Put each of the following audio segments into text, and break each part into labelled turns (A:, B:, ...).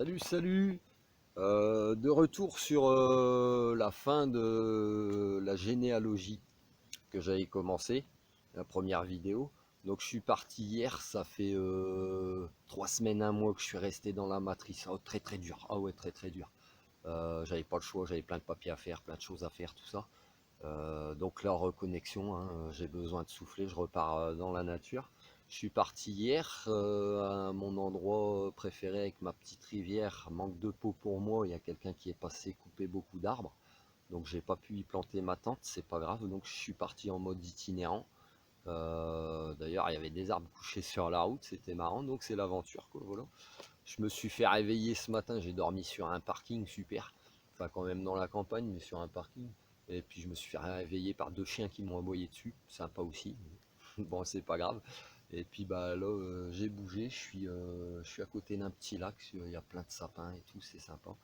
A: Salut, salut! De retour sur la fin de la généalogie que j'avais commencé, la première vidéo. Donc je suis parti hier, ça fait 3 semaines, un mois que je suis resté dans la matrice. Oh, très très dur, ah ouais, très très dur. J'avais pas le choix, j'avais plein de papiers à faire, plein de choses à faire, tout ça. Donc la reconnexion, hein, j'ai besoin de souffler, je repars dans la nature. Je suis parti hier à mon endroit préféré avec ma petite rivière. Manque de peau pour moi, il y a quelqu'un qui est passé couper beaucoup d'arbres. Donc j'ai pas pu y planter ma tente, c'est pas grave. Donc je suis parti en mode itinérant. D'ailleurs il y avait des arbres couchés sur la route, c'était marrant. Donc c'est l'aventure quoi, voilà. Je me suis fait réveiller ce matin, j'ai dormi sur un parking super. Enfin quand même dans la campagne, mais sur un parking. Et puis je me suis fait réveiller par deux chiens qui m'ont aboyé dessus, sympa aussi. Bon, c'est pas grave. Et puis bah là, j'ai bougé, je suis à côté d'un petit lac, il y a plein de sapins et tout, c'est sympa.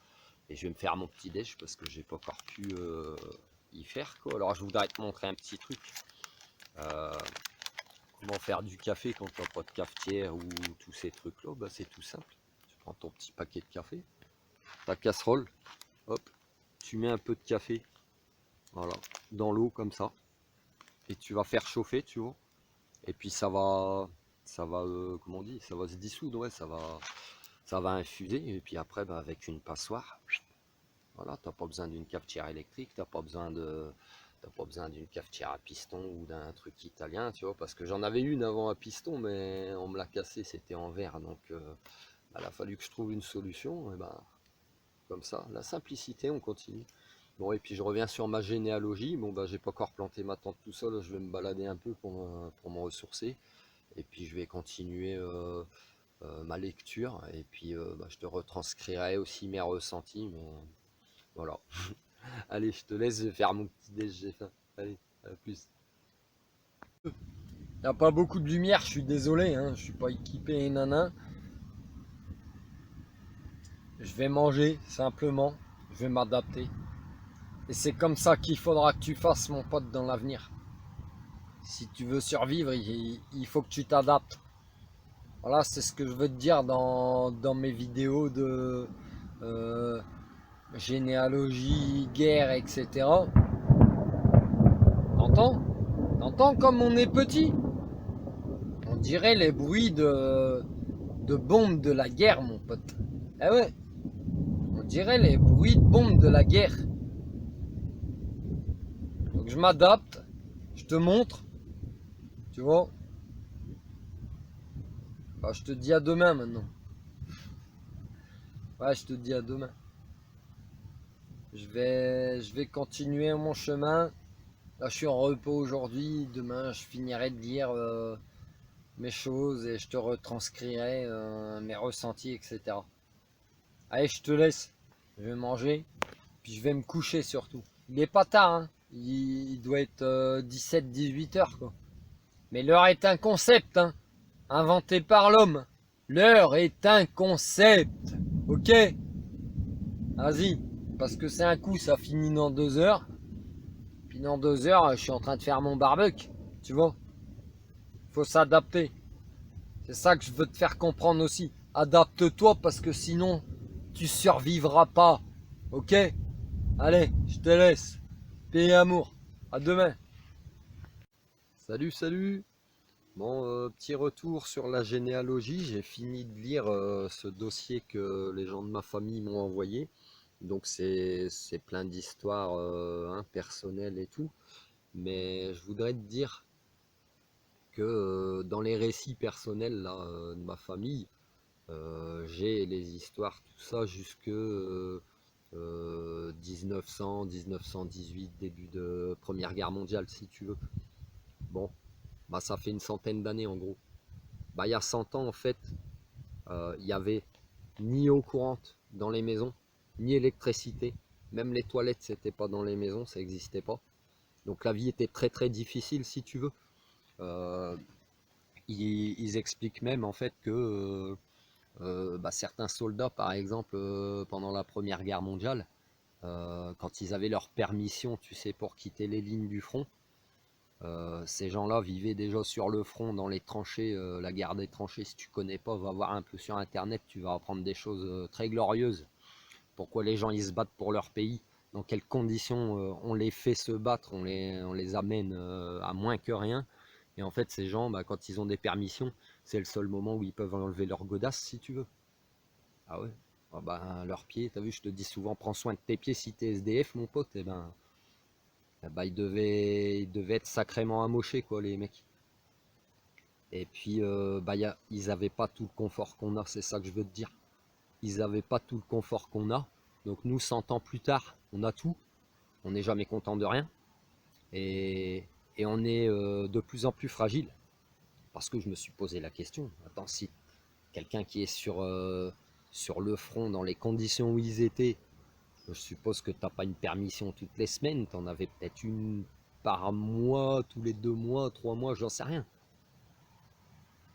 A: Et je vais me faire mon petit déj parce que j'ai pas encore pu y faire quoi. Alors je voudrais te montrer un petit truc. Euh, Comment faire du café quand t'as pas de cafetière ou tous ces trucs là, bah c'est tout simple. Tu prends ton petit paquet de café, ta casserole, hop, tu mets un peu de café, voilà, dans l'eau comme ça, et tu vas faire chauffer, tu vois. Et puis ça va, comment on dit, ça va se dissoudre, ouais, ça va infuser. Et puis après, bah, avec une passoire, voilà, t'as pas besoin d'une cafetière électrique, t'as pas besoin d'une cafetière à piston ou d'un truc italien, tu vois, parce que j'en avais une avant à piston, mais on me l'a cassé, c'était en verre, donc bah, il a fallu que je trouve une solution. Et ben, comme ça, la simplicité, on continue. Bon, et puis je reviens sur ma généalogie. Bon, bah, j'ai pas encore planté ma tente tout seul, je vais me balader un peu pour me ressourcer. Et puis je vais continuer ma lecture. Et puis bah, je te retranscrirai aussi mes ressentis. Mais voilà. Allez, je te laisse, je vais faire mon petit déj, j'ai faim. Allez, à plus. Il n'y a pas beaucoup de lumière, je suis désolé, hein, je suis pas équipé nana. Je vais manger simplement, je vais m'adapter. Et c'est comme ça qu'il faudra que tu fasses, mon pote, dans l'avenir. Si tu veux survivre, il faut que tu t'adaptes. Voilà, c'est ce que je veux te dire dans mes vidéos de euh, généalogie, guerre, etc. T'entends? T'entends comme on est petit? On dirait les bruits de bombes de la guerre, mon pote. Eh ouais, on dirait les bruits de bombes de la guerre. Donc je m'adapte, je te montre, tu vois. Bah, je te dis à demain maintenant. Ouais, je te dis à demain. Je vais continuer mon chemin. Là, je suis en repos aujourd'hui. Demain, je finirai de lire mes choses et je te retranscrirai mes ressentis, etc. Allez, je te laisse. Je vais manger. Puis je vais me coucher surtout. Il est pas tard, hein. Il doit être 17-18 heures, quoi. Mais l'heure est un concept, hein, inventé par l'homme. L'heure est un concept. Ok? Vas-y. Parce que c'est un coup, ça finit dans 2 heures. Puis dans 2 heures, je suis en train de faire mon barbecue. Tu vois? Faut s'adapter. C'est ça que je veux te faire comprendre aussi. Adapte-toi parce que sinon, tu survivras pas. Ok? Allez, je te laisse. Paix et amour. À demain. Salut, salut. Bon, petit retour sur la généalogie. J'ai fini de lire ce dossier que les gens de ma famille m'ont envoyé. Donc c'est plein d'histoires hein, personnelles et tout. Mais je voudrais te dire que dans les récits personnels là, de ma famille, j'ai les histoires, tout ça, jusque 1900, 1918, début de Première Guerre mondiale, si tu veux. Bon, bah ça fait une centaine d'années en gros. Bah il y a 100 ans en fait, il y avait ni eau courante dans les maisons, ni électricité. Même les toilettes, c'était pas dans les maisons, ça n'existait pas. Donc la vie était très très difficile si tu veux. Euh, ils expliquent même en fait que bah, certains soldats, par exemple, pendant la Première Guerre mondiale, quand ils avaient leur permission, tu sais, pour quitter les lignes du front, Ces gens-là vivaient déjà sur le front, dans les tranchées, la guerre des tranchées. Si tu connais pas, va voir un peu sur internet, tu vas apprendre des choses très glorieuses. Pourquoi les gens ils se battent pour leur pays, dans quelles conditions on les fait se battre, on les amène à moins que rien. Et en fait, ces gens, bah, quand ils ont des permissions, c'est le seul moment où ils peuvent enlever leur godasse, si tu veux. Ah ouais. Ah bah, leurs pieds, t'as vu, je te dis souvent, prends soin de tes pieds si t'es SDF, mon pote. Et ben, ils devaient être sacrément amochés, quoi, les mecs. Et puis, ils avaient pas tout le confort qu'on a, c'est ça que je veux te dire. Ils avaient pas tout le confort qu'on a. Donc nous, 100 ans plus tard, on a tout. On n'est jamais content de rien. Et, et on est de plus en plus fragile. Parce que je me suis posé la question, attends, si quelqu'un qui est sur le front, dans les conditions où ils étaient, je suppose que tu n'as pas une permission toutes les semaines, tu en avais peut-être une par mois, tous les 2 mois, 3 mois, j'en sais rien.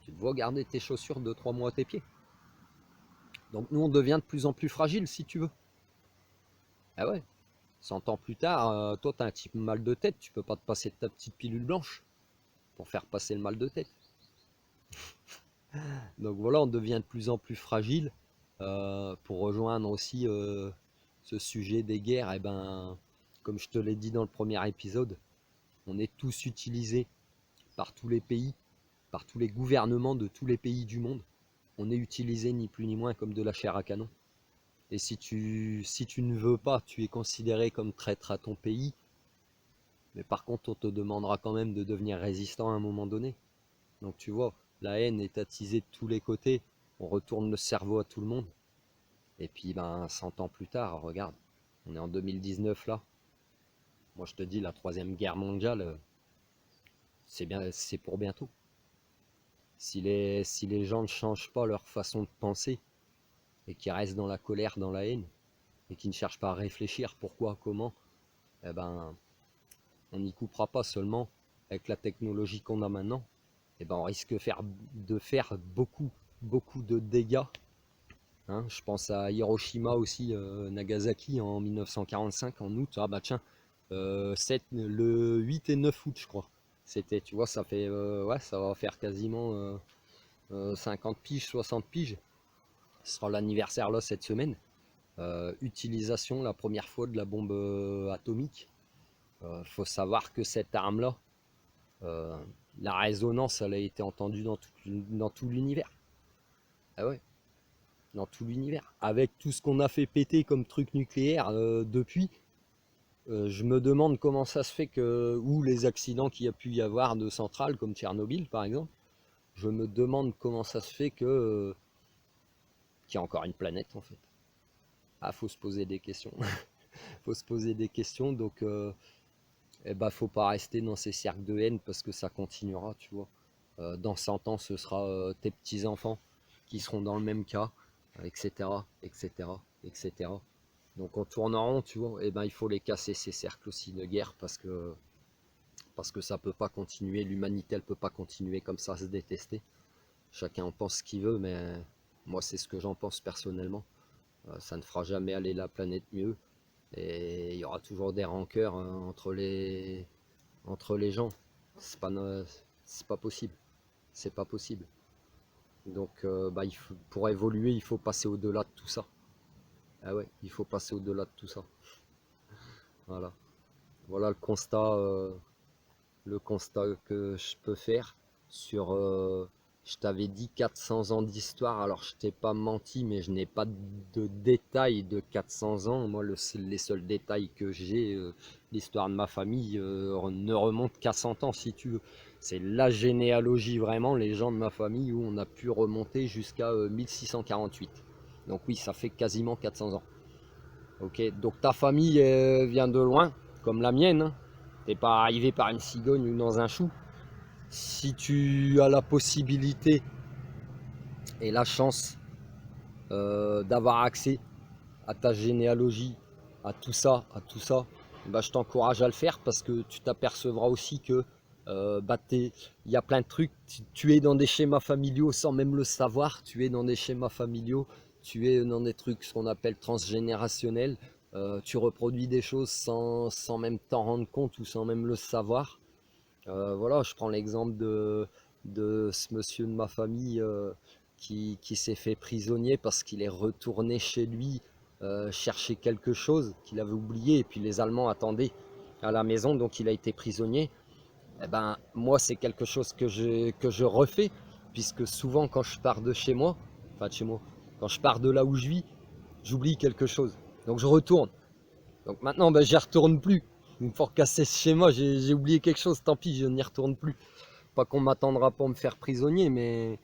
A: Tu dois garder tes chaussures de 3 mois à tes pieds. Donc nous, on devient de plus en plus fragile, si tu veux. Ah ouais, 100 ans plus tard, toi, tu as un petit mal de tête, tu peux pas te passer de ta petite pilule blanche pour faire passer le mal de tête. Donc voilà, on devient de plus en plus fragile. Pour rejoindre aussi ce sujet des guerres, et ben, comme je te l'ai dit dans le premier épisode, on est tous utilisés par tous les pays, par tous les gouvernements de tous les pays du monde. On est utilisé ni plus ni moins comme de la chair à canon. Et si tu ne veux pas, tu es considéré comme traître à ton pays. Mais par contre, on te demandera quand même de devenir résistant à un moment donné. Donc tu vois, la haine est attisée de tous les côtés. On retourne le cerveau à tout le monde. Et puis, ben, 100 ans plus tard, regarde, on est en 2019 là. Moi, je te dis, la troisième guerre mondiale, c'est bien, c'est pour bientôt. Si les gens ne changent pas leur façon de penser et qui restent dans la colère, dans la haine, et qui ne cherchent pas à réfléchir pourquoi, comment, eh ben, on n'y coupera pas seulement avec la technologie qu'on a maintenant. Eh ben, on risque de faire beaucoup, beaucoup de dégâts. Hein. Je pense à Hiroshima aussi, Nagasaki en 1945, en août. Ah bah tiens, le 8 et 9 août, je crois. C'était, tu vois, ça fait, ouais, ça va faire quasiment 50 piges, 60 piges. Ce sera l'anniversaire là cette semaine. Utilisation la première fois de la bombe atomique. Faut savoir que cette arme-là, euh, la résonance, elle a été entendue dans tout l'univers. Ah ouais, dans tout l'univers. Avec tout ce qu'on a fait péter comme truc nucléaire depuis, je me demande comment ça se fait que, ou les accidents qu'il y a pu y avoir de centrales comme Tchernobyl par exemple, je me demande comment ça se fait qu'il y a encore une planète en fait. Ah, faut se poser des questions. Faut se poser des questions, donc eh ben, faut pas rester dans ces cercles de haine parce que ça continuera, tu vois. Dans 100 ans, ce sera tes petits-enfants qui seront dans le même cas, etc., etc., etc. Donc on tourne en rond, tu vois. Et ben, il faut les casser, ces cercles aussi de guerre, parce que ça peut pas continuer. L'humanité, elle peut pas continuer comme ça à se détester. Chacun en pense ce qu'il veut, mais moi, c'est ce que j'en pense personnellement. Ça ne fera jamais aller la planète mieux. Et il y aura toujours des rancœurs entre les gens. C'est pas, c'est pas possible. C'est pas possible. Donc, pour évoluer, il faut passer au-delà de tout ça. Ah ouais, il faut passer au-delà de tout ça. Voilà. Voilà le constat que je peux faire sur. Je t'avais dit 400 ans d'histoire, alors je t'ai pas menti, mais je n'ai pas de détails de 400 ans. Moi, les seuls détails que j'ai, l'histoire de ma famille ne remonte qu'à 100 ans, si tu veux. C'est la généalogie vraiment, les gens de ma famille, où on a pu remonter jusqu'à 1648. Donc oui, ça fait quasiment 400 ans. Ok, donc ta famille vient de loin, comme la mienne. Hein. T'es pas arrivé par une cigogne ou dans un chou. Si tu as la possibilité et la chance d'avoir accès à ta généalogie, à tout ça, bah, je t'encourage à le faire parce que tu t'apercevras aussi que il y a plein de trucs. Tu es dans des schémas familiaux sans même le savoir. Tu es dans des schémas familiaux. Tu es dans des trucs ce qu'on appelle transgénérationnels. Tu reproduis des choses sans même t'en rendre compte ou sans même le savoir. Voilà, je prends l'exemple de ce monsieur de ma famille qui s'est fait prisonnier parce qu'il est retourné chez lui chercher quelque chose qu'il avait oublié et puis les Allemands attendaient à la maison, donc il a été prisonnier. Eh ben, moi, c'est quelque chose que je refais, puisque souvent, quand je pars de chez moi, enfin de chez moi, quand je pars de là où je vis, j'oublie quelque chose. Donc, je retourne. Donc, maintenant, ben, j'y retourne plus. Une fois cassé chez moi, j'ai oublié quelque chose, tant pis, je n'y retourne plus. Pas qu'on m'attendra pour me faire prisonnier, mais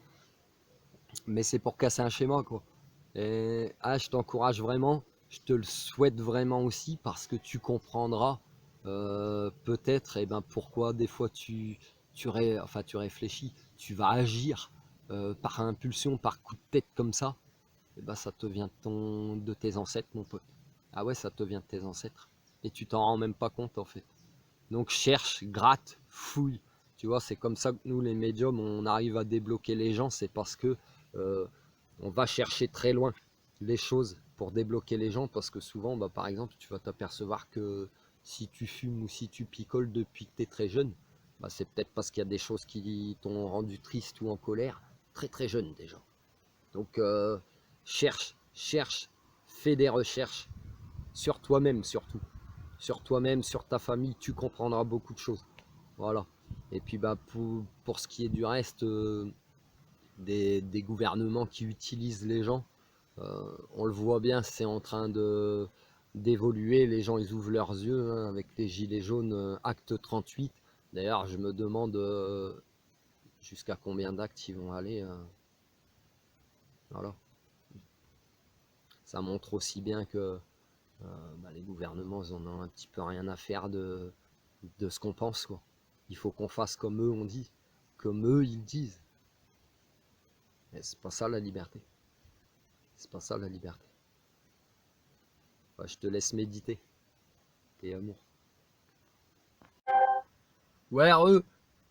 A: c'est pour casser un schéma, quoi. Et je t'encourage vraiment, je te le souhaite vraiment aussi, parce que tu comprendras peut-être pourquoi des fois tu réfléchis, tu vas agir par impulsion, par coup de tête comme ça, et ben ça te vient de tes ancêtres, mon pote. Ah ouais, ça te vient de tes ancêtres. Et tu t'en rends même pas compte en fait. Donc cherche, gratte, fouille. Tu vois, c'est comme ça que nous, les médiums, on arrive à débloquer les gens. C'est parce que euh, on va chercher très loin les choses pour débloquer les gens. Parce que souvent, bah, par exemple, tu vas t'apercevoir que si tu fumes ou si tu picoles depuis que tu es très jeune, bah, c'est peut-être parce qu'il y a des choses qui t'ont rendu triste ou en colère très très jeune déjà. Donc cherche, fais des recherches sur toi-même surtout. Sur toi-même, sur ta famille, tu comprendras beaucoup de choses. Voilà. Et puis bah, pour ce qui est du reste des gouvernements qui utilisent les gens, on le voit bien, c'est en train d'évoluer. Les gens, ils ouvrent leurs yeux hein, avec les gilets jaunes, acte 38. D'ailleurs, je me demande jusqu'à combien d'actes ils vont aller. Voilà. Ça montre aussi bien que les gouvernements, ils en ont un petit peu rien à faire de ce qu'on pense, quoi. Il faut qu'on fasse comme eux on dit, comme eux ils disent. Mais c'est pas ça la liberté. C'est pas ça la liberté. Enfin, je te laisse méditer. Et amour. Ouais,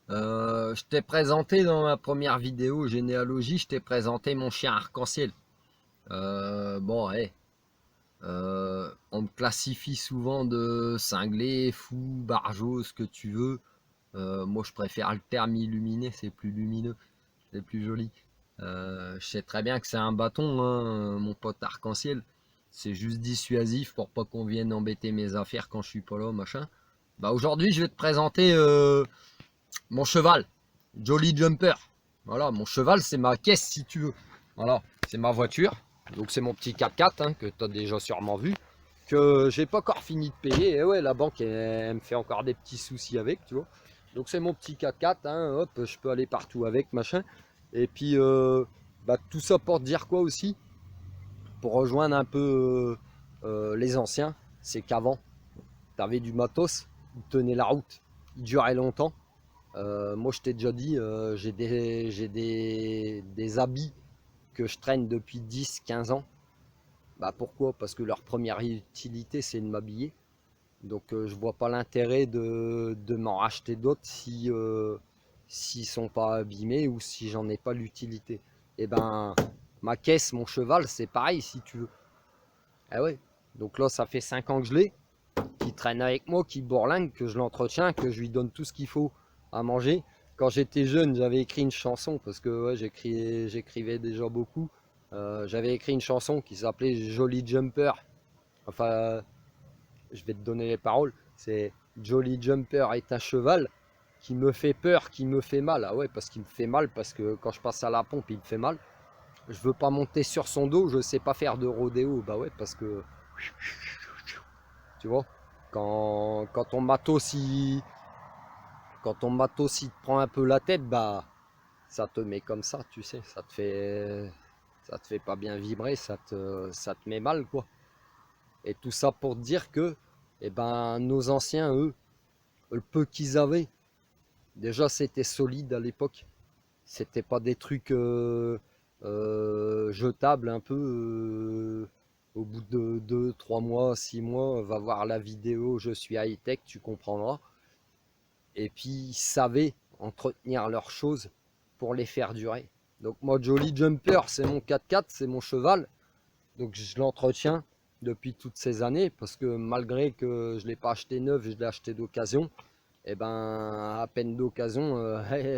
A: je t'ai présenté dans ma première vidéo généalogie, je t'ai présenté mon chien arc-en-ciel. Bon, ouais. On me classifie souvent de cinglé, fou, barjot, ce que tu veux. Moi, je préfère le terme illuminé, c'est plus lumineux, c'est plus joli. Je sais très bien que c'est un bâton, hein, mon pote arc-en-ciel. C'est juste dissuasif pour pas qu'on vienne embêter mes affaires quand je suis pas là, machin. Bah aujourd'hui, je vais te présenter mon cheval, Jolly Jumper. Voilà, mon cheval, c'est ma caisse si tu veux. Voilà, c'est ma voiture. Donc c'est mon petit 4x4 hein, que tu as déjà sûrement vu, que j'ai pas encore fini de payer. Et ouais, la banque, elle me fait encore des petits soucis avec, tu vois. Donc c'est mon petit 4x4, hein, hop, je peux aller partout avec, machin. Et puis, tout ça pour te dire quoi aussi, pour rejoindre un peu les anciens, c'est qu'avant, tu avais du matos, il tenait la route, il durait longtemps. Moi, je t'ai déjà dit, des habits que je traîne depuis 10-15 ans. Bah, pourquoi? Parce que leur première utilité, c'est de m'habiller. Donc, je vois pas l'intérêt de m'en racheter d'autres si, s'ils sont pas abîmés ou si j'en ai pas l'utilité. Et ben, ma caisse, mon cheval, c'est pareil si tu veux. Ah ouais. Donc là, ça fait 5 ans que je l'ai, qui traîne avec moi, qui bourlingue, que je l'entretiens, que je lui donne tout ce qu'il faut à manger. Quand j'étais jeune, j'avais écrit une chanson, parce que ouais, j'écrivais déjà beaucoup. J'avais écrit une chanson qui s'appelait Jolly Jumper. Enfin, je vais te donner les paroles. C'est Jolly Jumper est un cheval qui me fait peur, qui me fait mal. Ah ouais, parce qu'il me fait mal, parce que quand je passe à la pompe, il me fait mal. Je veux pas monter sur son dos, je sais pas faire de rodéo. Bah ouais, parce que tu vois, quand ton matos quand ton matos il te prend un peu la tête, bah ça te met comme ça, tu sais, ça te fait pas bien vibrer, ça te met mal quoi. Et tout ça pour dire que nos anciens eux, le peu qu'ils avaient, déjà c'était solide à l'époque. C'était pas des trucs jetables un peu au bout de 2, 3 mois, 6 mois, va voir la vidéo Je suis high-tech, tu comprendras. Et puis ils savaient entretenir leurs choses pour les faire durer. Donc moi Jolly Jumper c'est mon 4x4, c'est mon cheval, donc je l'entretiens depuis toutes ces années parce que malgré que je ne l'ai pas acheté neuf, je l'ai acheté d'occasion, Et ben, à peine d'occasion,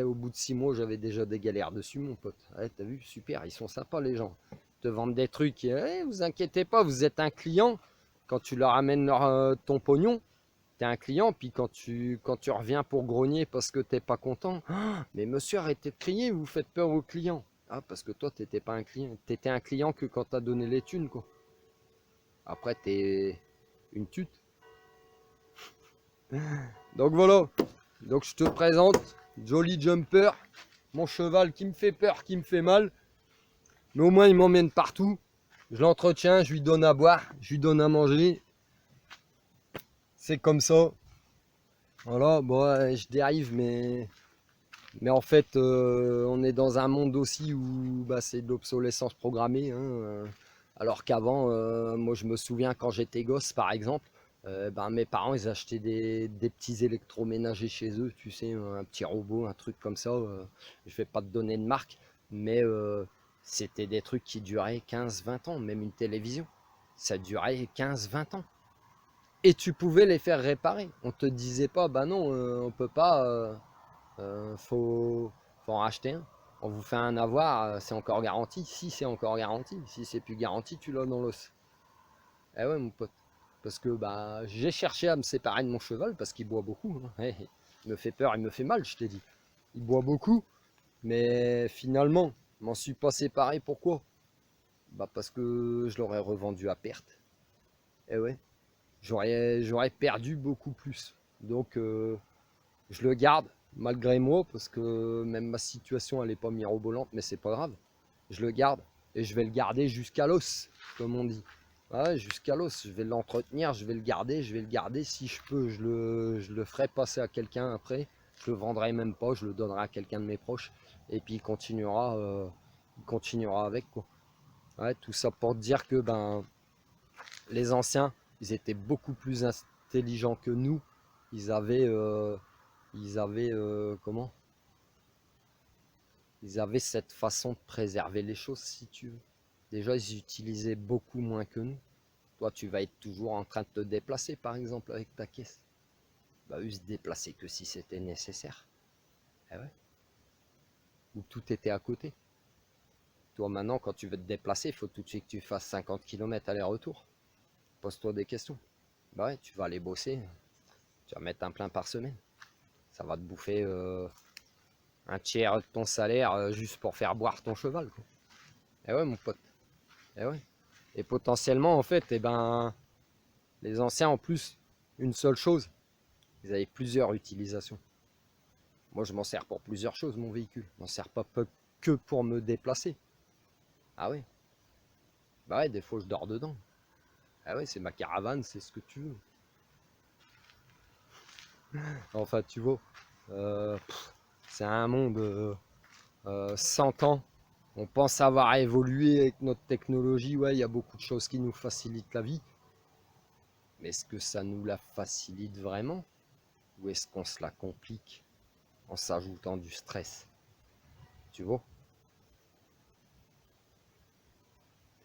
A: au bout de 6 mois, j'avais déjà des galères dessus, mon pote. Ouais, t'as vu, super, ils sont sympas, les gens. Ils te vendent des trucs, vous inquiétez pas, vous êtes un client. Quand tu leur amènes ton pognon, t'es un client, puis quand tu reviens pour grogner parce que t'es pas content, ah, mais monsieur, arrêtez de crier, vous faites peur aux clients. Ah, parce que toi, t'étais pas un client. T'étais un client que quand t'as donné les thunes, quoi. Après, t'es une tute. Donc voilà. Donc je te présente Jolly Jumper, mon cheval qui me fait peur, qui me fait mal. Mais au moins, il m'emmène partout. Je l'entretiens, je lui donne à boire, je lui donne à manger. C'est comme ça. Voilà, bon, je dérive, mais en fait, on est dans un monde aussi où bah, c'est de l'obsolescence programmée, hein, alors qu'avant, moi je me souviens quand j'étais gosse par exemple, ben, mes parents ils achetaient des petits électroménagers chez eux, tu sais, un petit robot, un truc comme ça. Je vais pas te donner de marque, mais c'était des trucs qui duraient 15-20 ans, même une télévision. Ça durait 15-20 ans. Et tu pouvais les faire réparer. On te disait pas, bah non, on peut pas. Faut en racheter un. On vous fait un avoir, c'est encore garanti. Si c'est encore garanti, si c'est plus garanti, tu l'as dans l'os. Eh ouais, mon pote. Parce que bah, j'ai cherché à me séparer de mon cheval parce qu'il boit beaucoup, hein. Il me fait peur, il me fait mal, je t'ai dit. Il boit beaucoup, mais finalement, je m'en suis pas séparé. Pourquoi? Bah parce que je l'aurais revendu à perte. Eh ouais, j'aurais perdu beaucoup plus. Donc je le garde malgré moi parce que même ma situation elle est pas mirobolante, mais c'est pas grave. Je le garde et je vais le garder jusqu'à l'os, comme on dit. Ouais, jusqu'à l'os, je vais l'entretenir, je vais le garder, je vais le garder. Si je peux, je le ferai passer à quelqu'un après. Je le vendrai même pas, je le donnerai à quelqu'un de mes proches. Et puis il continuera avec quoi. Ouais, tout ça pour dire que ben les anciens, ils étaient beaucoup plus intelligents que nous. Ils avaient comment? Ils avaient cette façon de préserver les choses, si tu veux. Déjà, ils utilisaient beaucoup moins que nous. Toi, tu vas être toujours en train de te déplacer, par exemple, avec ta caisse. Bah, eux, se déplaçaient que si c'était nécessaire. Eh ouais. Ou tout était à côté. Toi, maintenant, quand tu veux te déplacer, il faut tout de suite que tu fasses 50 km aller-retour. Pose-toi des questions. Bah ouais, tu vas aller bosser. Tu vas mettre un plein par semaine. Ça va te bouffer un tiers de ton salaire juste pour faire boire ton cheval, quoi. Eh ouais, mon pote. Eh ouais. Et potentiellement, en fait, eh ben, les anciens, en plus, une seule chose, ils avaient plusieurs utilisations. Moi, je m'en sers pour plusieurs choses, mon véhicule. Je m'en sers pas que pour me déplacer. Ah ouais. Bah ouais, des fois, je dors dedans. Ah ouais, c'est ma caravane, c'est ce que tu veux. Enfin, tu vois, euh, c'est un monde 100 ans. On pense avoir évolué avec notre technologie. Ouais, il y a beaucoup de choses qui nous facilitent la vie. Mais est-ce que ça nous la facilite vraiment? Ou est-ce qu'on se la complique en s'ajoutant du stress? Tu vois?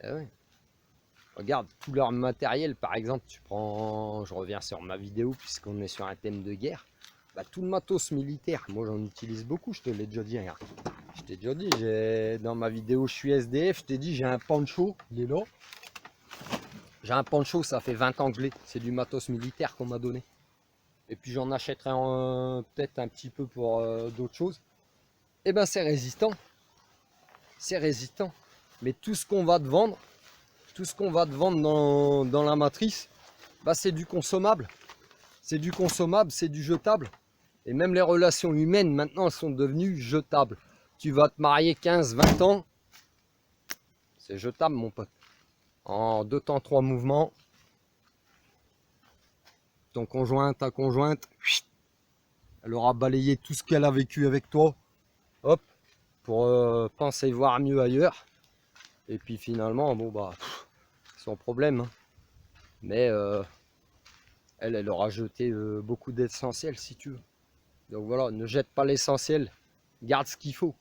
A: Eh ouais. Regarde, tout leur matériel, par exemple, tu prends, je reviens sur ma vidéo puisqu'on est sur un thème de guerre, bah, tout le matos militaire, moi j'en utilise beaucoup, je te l'ai déjà dit, regarde. Je t'ai déjà dit, dans ma vidéo je suis SDF, je t'ai dit j'ai un pancho, il est là. J'ai un pancho, ça fait 20 ans que je l'ai, c'est du matos militaire qu'on m'a donné. Et puis j'en achèterai peut-être un petit peu pour d'autres choses. Et ben c'est résistant, c'est résistant. Mais tout ce qu'on va te vendre, dans la matrice, bah, c'est du consommable. C'est du consommable, c'est du jetable. Et même les relations humaines, maintenant, elles sont devenues jetables. Tu vas te marier 15-20 ans, c'est jetable, mon pote. En 2 temps, 3 mouvements, ton conjoint, ta conjointe, elle aura balayé tout ce qu'elle a vécu avec toi, hop, pour penser voir mieux ailleurs. Et puis finalement, bon bah, sans problème, hein. Mais elle aura jeté beaucoup d'essentiel, si tu veux. Donc voilà, ne jette pas l'essentiel, garde ce qu'il faut.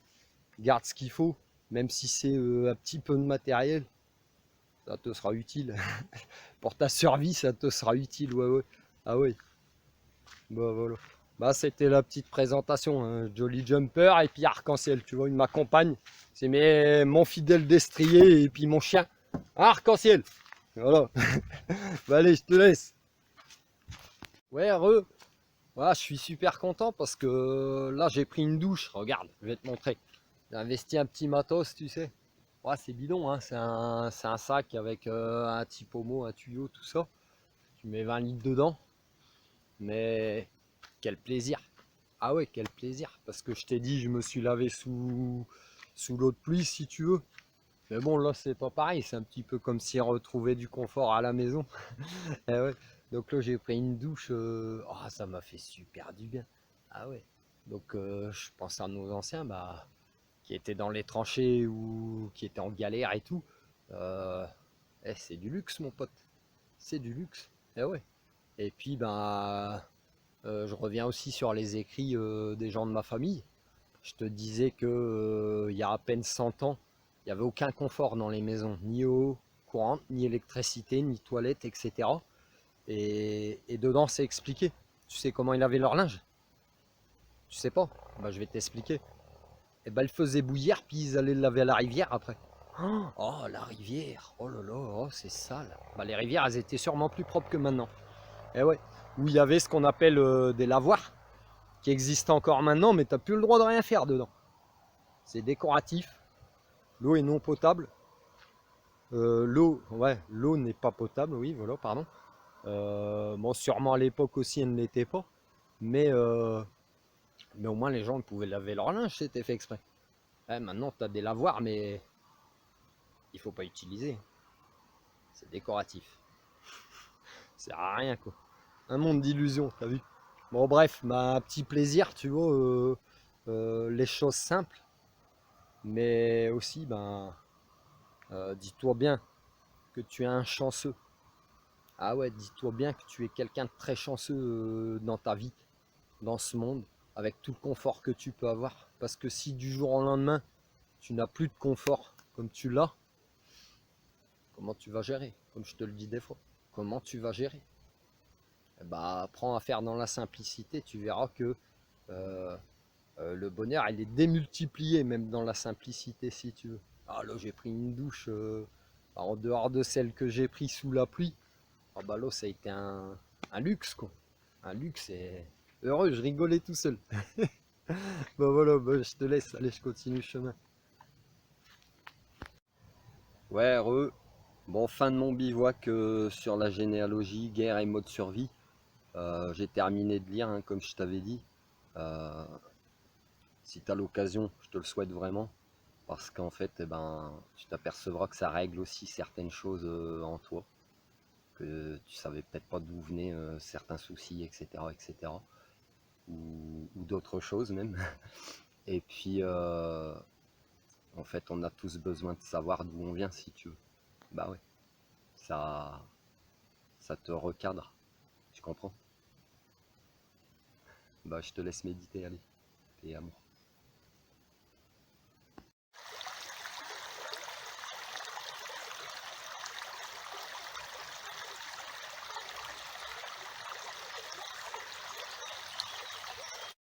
A: Garde ce qu'il faut, même si c'est un petit peu de matériel, ça te sera utile. Pour ta survie, ça te sera utile, ouais, ouais. Ah ouais, bah voilà.
B: Bah, c'était la petite présentation, hein. Jolly Jumper et puis Arc-en-Ciel, tu vois, il m'accompagne. C'est mon fidèle destrier et puis mon chien. Arc-en-Ciel. Voilà. Bah, allez, je te laisse. Ouais, voilà, je suis super content parce que là, j'ai pris une douche. Regarde, je vais te montrer. J'ai investi un petit matos, tu sais. Ouais, c'est bidon, hein. C'est un sac avec un petit pommeau, un tuyau, tout ça. Tu mets 20 litres dedans. Mais quel plaisir. Ah ouais, quel plaisir. Parce que je t'ai dit, je me suis lavé sous l'eau de pluie, si tu veux. Mais bon, là, c'est pas pareil. C'est un petit peu comme si on retrouvait du confort à la maison. Eh ouais. Donc là, j'ai pris une douche. Oh, ça m'a fait super du bien. Ah ouais. Donc, je pense à nos anciens bah, qui étaient dans les tranchées ou qui étaient en galère et tout. Euh, c'est du luxe, mon pote. C'est du luxe. Eh ouais. Et puis, ben, je reviens aussi sur les écrits des gens de ma famille. Je te disais que il y a à peine 100 ans, il n'y avait aucun confort dans les maisons, ni eau courante, ni électricité, ni toilette, etc. Et dedans, c'est expliqué. Tu sais comment ils lavaient leur linge? Tu sais pas? Bah, je vais t'expliquer. Et ben, ils faisaient bouillir, puis ils allaient le laver à la rivière après. Oh, la rivière! Oh là là, oh, c'est sale. Bah, les rivières, elles étaient sûrement plus propres que maintenant. Et ouais, où il y avait ce qu'on appelle des lavoirs, qui existent encore maintenant, mais tu n'as plus le droit de rien faire dedans. C'est décoratif, l'eau est non potable. L'eau n'est pas potable, oui, voilà, pardon. Bon, sûrement à l'époque aussi, elle ne l'était pas, mais, euh, mais au moins les gens pouvaient laver leur linge, c'était fait exprès. Maintenant, tu as des lavoirs, mais il faut pas utiliser. C'est décoratif. Ça sert à rien, quoi. Un monde d'illusions, t'as vu? Bon, bref, un petit plaisir, tu vois, les choses simples, mais aussi, ben, dis-toi bien que tu es un chanceux. Ah ouais, dis-toi bien que tu es quelqu'un de très chanceux dans ta vie, dans ce monde, avec tout le confort que tu peux avoir. Parce que si du jour au lendemain, tu n'as plus de confort comme tu l'as, comment tu vas gérer? Comme je te le dis des fois, comment tu vas gérer? Eh bah, apprends à faire dans la simplicité, tu verras que euh, le bonheur, il est démultiplié même dans la simplicité si tu veux. Ah là, j'ai pris une douche en dehors de celle que j'ai pris sous la pluie. Ah bah là, ça a été un luxe quoi. Un luxe et heureux, je rigolais tout seul. Bah voilà, bah, je te laisse, allez, je continue le chemin. Ouais, heureux. Bon, fin de mon bivouac sur la généalogie, guerre et mode survie. J'ai terminé de lire, hein, comme je t'avais dit. Euh, Si tu as l'occasion, je te le souhaite vraiment. Parce qu'en fait, eh ben, tu t'apercevras que ça règle aussi certaines choses en toi. Que tu savais peut-être pas d'où venaient certains soucis, etc. etc. Ou d'autres choses même. Et puis, en fait, on a tous besoin de savoir d'où on vient, si tu veux. Bah ouais, ça, ça te recadre. Tu comprends? Bah, je te laisse méditer, allez. Et amour.